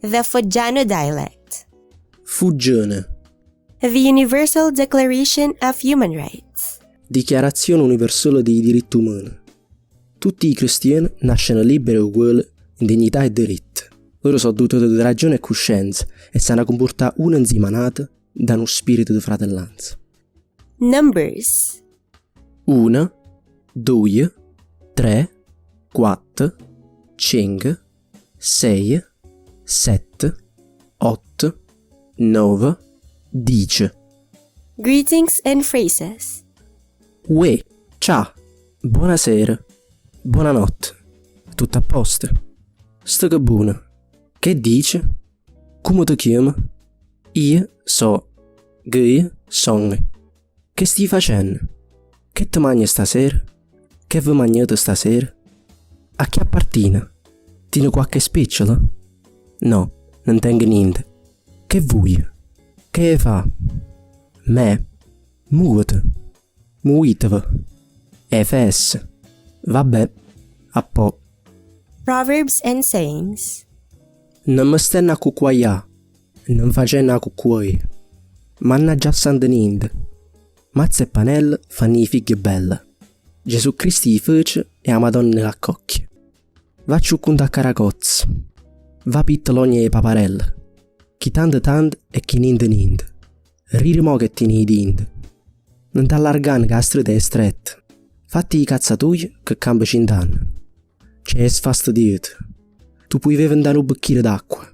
The Foggiano dialect. Foggiano. The Universal Declaration of Human Rights. Dichiarazione universale dei diritti umani. Tutti i cristiani nascono liberi e uguali in dignità e diritti. Loro sono dotati di ragione e coscienza e sanno comportare una insieme nata da uno spirito di fratellanza. Numbers. 1, 2, 3, 4, 5, 6, 7, 8, 9, 10. Greetings and phrases. Uè, ciao, buonasera, buonanotte, tutto a posto? Sto che buono, che dice? Come ti chiami? Io so, che sono. Che stai facendo? Che ti mangi stasera? Che vi mangiate stasera? A chi appartiene? Tieni qualche spicciola? No, non tengo niente. Che vuoi? Che fa? Me? Muovete. Muovitevi. FS. Vabbè, a po'. Proverbs and Sayings. Non mi stanno a cucquaià, non facendo a cucquai. Mannaggia sante niente. Mazza e panella fanno i figli bella. Gesù Cristo li fece e la Madonna la cocchia. Va ciuccunta a caracozzi. Va pittologna e paparella. Chi tanto e chi niente. Ririmo che tieni i denti. Non t'allargane che la strada è stretta. Fatti i cazzatugli che cambia 100 anni. C'è sfastidiato. Tu puoi bere un bicchiere d'acqua.